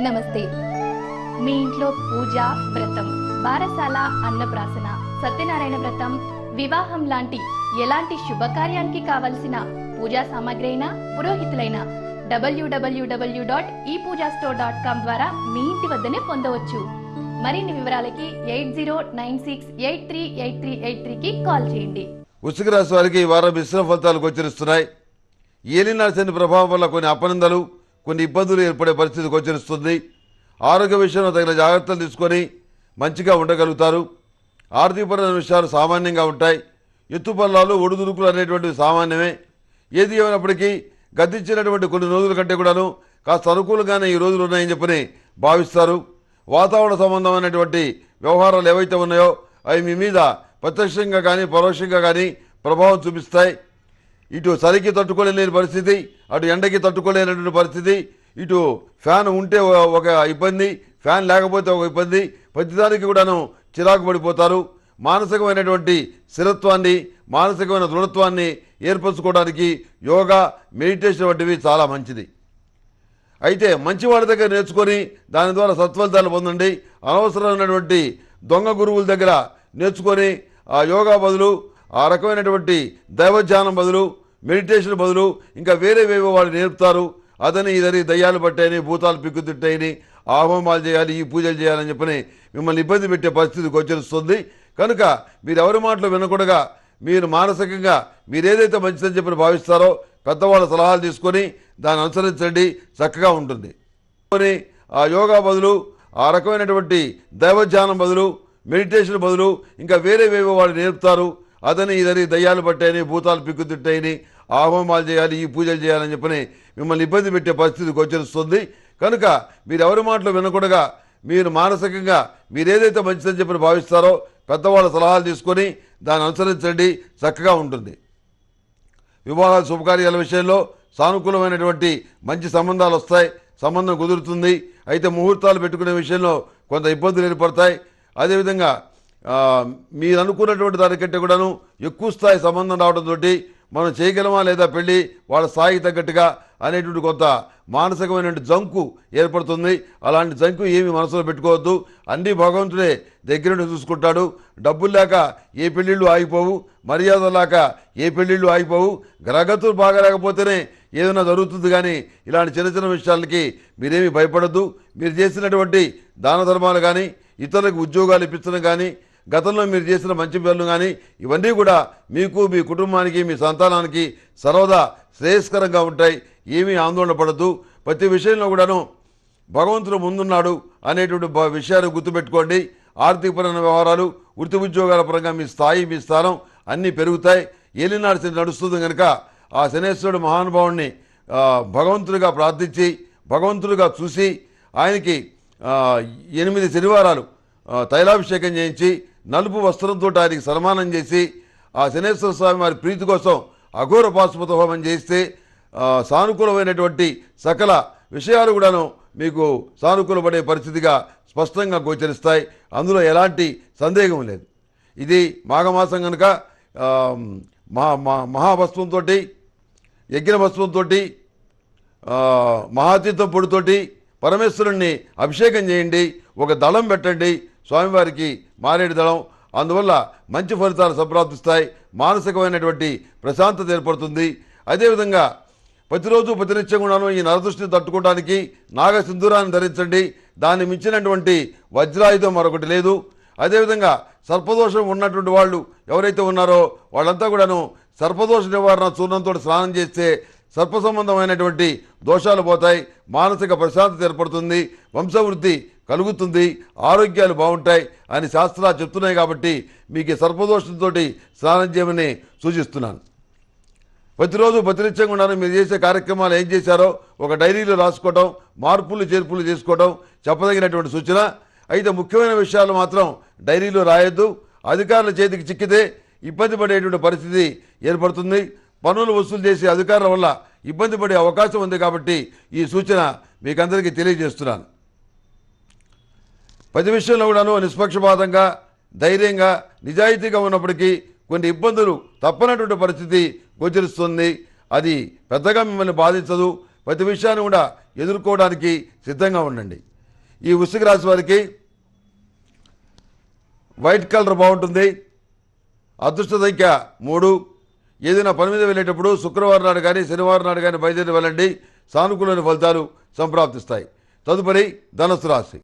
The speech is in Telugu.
నమస్తే. మీ ఇంట్లో పూజ, వ్రతం, బారసాల, అన్నప్రాసన, సత్యనారాయణ వ్రతం, వివాహం లాంటి ఎలాంటి శుభకార్యానికి కావలసిన పూజా సామాగ్రి అయినా, పురోహితులైన www.epoojastore.com ద్వారా మీ ఇంటి వద్దనే పొందవచ్చు. మరిన్ని వివరాలకి 8096838383కి కాల్ చేయండి. వృశ్చిక రాశి వారికి ఈ వారం మిశ్రమ ఫలితాలు గోచరిస్తున్నాయి. ఏలినాటి శని ప్రభావం వల్ల కొన్ని అపనిందలు, కొన్ని ఇబ్బందులు ఏర్పడే పరిస్థితి గోచరిస్తుంది. ఆరోగ్య విషయంలో తగిన జాగ్రత్తలు తీసుకొని మంచిగా ఉండగలుగుతారు. ఆర్థికపరమైన విషయాలు సామాన్యంగా ఉంటాయి. ఎత్తుపల్లాలు, ఒడుదుడుకులు అనేటువంటివి సామాన్యమే. ఏది ఏమైనప్పటికీ గతించినటువంటి కొన్ని రోజుల కంటే కూడాను కాస్త అనుకూలంగానే ఈ రోజులు ఉన్నాయని చెప్పని భావిస్తారు. వాతావరణ సంబంధమైనటువంటి వ్యవహారాలు ఏవైతే ఉన్నాయో అవి మీ మీద ప్రత్యక్షంగా కానీ పరోక్షంగా కానీ ప్రభావం చూపిస్తాయి. ఇటు చలికి తట్టుకోలేని పరిస్థితి, అటు ఎండకి తట్టుకోలేనటువంటి పరిస్థితి. ఇటు ఫ్యాన్ ఉంటే ఒక ఇబ్బంది, ఫ్యాన్ లేకపోతే ఒక ఇబ్బంది. ప్రతిదానికి కూడాను చిరాకు పడిపోతారు. మానసికమైనటువంటి స్థిరత్వాన్ని, మానసికమైన దృఢత్వాన్ని ఏర్పరచుకోవడానికి యోగా, మెడిటేషన్ వంటివి చాలా మంచిది. అయితే మంచి వాళ్ళ దగ్గర నేర్చుకొని దాని ద్వారా సత్ఫలితాలు పొందండి. అనవసరమైనటువంటి దొంగ గురువుల దగ్గర నేర్చుకొని ఆ యోగా బదులు, ఆ రకమైనటువంటి దైవధ్యానం బదులు, మెడిటేషన్ బదులు ఇంకా వేరేవేవో వాళ్ళు నేర్పుతారు. అదని ఇదని దయ్యాలు పట్టాయని, భూతాలు పిక్కుతిట్టాయని, ఆ హోమాలు చేయాలి, ఈ పూజలు చేయాలని చెప్పని మిమ్మల్ని ఇబ్బంది పెట్టే పరిస్థితి గోచరిస్తుంది. కనుక మీరు ఎవరి మాటలు వినకూడగా మీరు మానసికంగా మీరేదైతే మంచిదని చెప్పని భావిస్తారో పెద్దవాళ్ళ సలహాలు తీసుకొని దాన్ని అనుసరించండి, చక్కగా ఉంటుంది. ఆ యోగా బదులు, ఆ రకమైనటువంటి దైవధ్యానం బదులు, మెడిటేషన్ బదులు ఇంకా వేరేవేవో వాళ్ళు నేర్పుతారు. అదని ఇదని దయ్యాలు పట్టాయని, భూతాలు పిక్కుతిట్టాయని, ఆ హోమాలు చేయాలి, ఈ పూజలు చేయాలని చెప్పని మిమ్మల్ని ఇబ్బంది పెట్టే పరిస్థితి గోచరిస్తుంది. కనుక మీరు ఎవరి మాటలు వినకూడగా మీరు మానసికంగా మీరేదైతే మంచిదని చెప్పని భావిస్తారో పెద్దవాళ్ళ సలహాలు తీసుకొని దాన్ని అనుసరించండి, చక్కగా ఉంటుంది. వివాహాల శుభకార్యాల విషయంలో సానుకూలమైనటువంటి మంచి సంబంధాలు వస్తాయి, సంబంధం కుదురుతుంది. అయితే ముహూర్తాలు పెట్టుకునే విషయంలో కొంత ఇబ్బందులు ఏర్పడతాయి. అదేవిధంగా మీరు అనుకున్నటువంటి దానికంటే కూడాను ఎక్కువ స్థాయి సంబంధం రావడంతో మనం చేయగలమా లేదా పెళ్ళి వాళ్ళ స్థాయికి తగ్గట్టుగా అనేటువంటి కొంత మానసికమైనటువంటి జంకు ఏర్పడుతుంది. అలాంటి జంకు ఏమి మనసులో పెట్టుకోవద్దు. అన్నీ భగవంతుడే దగ్గరుండి చూసుకుంటాడు. డబ్బులు లేక ఏ పెళ్ళిళ్ళు ఆగిపోవు, మర్యాద లేక ఏ పెళ్ళిళ్ళు ఆగిపోవు. గ్రహగతులు బాగా లేకపోతేనే ఏదైనా జరుగుతుంది. కానీ ఇలాంటి చిన్న చిన్న విషయాలకి మీరేమీ భయపడద్దు. మీరు చేసినటువంటి దాన ధర్మాలు కానీ, ఇతరులకు ఉద్యోగాలు ఇప్పించడం కానీ, గతంలో మీరు చేసిన మంచి పనులు కానీ ఇవన్నీ కూడా మీకు, మీ కుటుంబానికి, మీ సంతానానికి సర్వదా శ్రేయస్కరంగా ఉంటాయి. ఏమీ ఆందోళన పడద్దు. ప్రతి విషయంలో కూడాను భగవంతుడు ముందున్నాడు అనేటువంటి విషయాన్ని గుర్తుపెట్టుకోండి. ఆర్థికపరమైన వ్యవహారాలు, వృత్తి ఉద్యోగాల పరంగా మీ స్థాయి, మీ స్థానం అన్నీ పెరుగుతాయి. ఏలినాడు శని నడుస్తుంది కనుక ఆ శనేశ్వరుడు మహానుభావుణ్ణి భగవంతుడిగా ప్రార్థించి, భగవంతుడిగా చూసి ఆయనకి 8 శనివారాలు తైలాభిషేకం చేయించి నలుపు వస్త్రంతో ఆయనకి సన్మానం చేసి ఆ శనేశ్వర స్వామి వారి ప్రీతి కోసం అఘోర పాశుపత హోమం చేస్తే సానుకూలమైనటువంటి సకల విషయాలు కూడాను మీకు సానుకూలపడే పరిస్థితిగా స్పష్టంగా గోచరిస్తాయి. అందులో ఎలాంటి సందేహం లేదు. ఇది మాఘమాసం కనుక మహాభస్వంతో, యజ్ఞభస్వంతో, మహాతీర్థం పొడితోటి పరమేశ్వరుణ్ణి అభిషేకం చేయండి. ఒక దళం పెట్టండి స్వామివారికి, మారేడు దళం. అందువల్ల మంచి ఫలితాలు సంప్రాప్తిస్తాయి. మానసికమైనటువంటి ప్రశాంతత ఏర్పడుతుంది. అదేవిధంగా ప్రతిరోజు ప్రతినిత్యం కూడాను ఈ నరదృష్టిని తట్టుకోవడానికి నాగ సింధూరాన్ని ధరించండి. దాన్ని మించినటువంటి వజ్రాయుధం మరొకటి లేదు. అదేవిధంగా సర్పదోషం ఉన్నటువంటి వాళ్ళు ఎవరైతే ఉన్నారో వాళ్ళంతా కూడాను సర్పదోష నివారణ చూర్ణంతో స్నానం చేస్తే సర్ప సంబంధమైనటువంటి దోషాలు పోతాయి. మానసిక ప్రశాంతత ఏర్పడుతుంది. వంశవృద్ధి కలుగుతుంది. ఆరోగ్యాలు బాగుంటాయి అని శాస్త్రాలు చెప్తున్నాయి. కాబట్టి మీకు సర్పదోషంతో స్నానం చేయమని సూచిస్తున్నాను. ప్రతిరోజు ప్రతినిత్యం కూడా మీరు చేసే కార్యక్రమాలు ఏం చేశారో ఒక డైరీలో రాసుకోవడం, మార్పులు చేర్పులు చేసుకోవడం చెప్పదగినటువంటి సూచన. అయితే ముఖ్యమైన విషయాలు మాత్రం డైరీలో రాయొద్దు. అధికారుల చేతికి చిక్కితే ఇబ్బంది పడేటువంటి పరిస్థితి ఏర్పడుతుంది. పన్నులు వసూలు చేసే అధికారుల వల్ల ఇబ్బంది పడే అవకాశం ఉంది. కాబట్టి ఈ సూచన మీకందరికీ తెలియజేస్తున్నాను. ప్రతి విషయంలో కూడాను నిష్పక్షపాతంగా, ధైర్యంగా, నిజాయితీగా ఉన్నప్పటికీ కొన్ని ఇబ్బందులు తప్పనటువంటి పరిస్థితి గోచరిస్తుంది. అది పెద్దగా మిమ్మల్ని బాధించదు. ప్రతి విషయాన్ని కూడా ఎదుర్కోవడానికి సిద్ధంగా ఉండండి. ఈ వృశ్చిక రాశి వారికి వైట్ కలర్ బాగుంటుంది. అదృష్ట సంఖ్య 3. ఏదైనా పని మీద వెళ్ళేటప్పుడు శుక్రవారం నాడు కానీ శనివారం నాడు కానీ బయలుదేరి వెళ్ళండి. సానుకూలమైన ఫలితాలు సంప్రాప్తిస్తాయి. తదుపరి ధనుస్సు రాశి.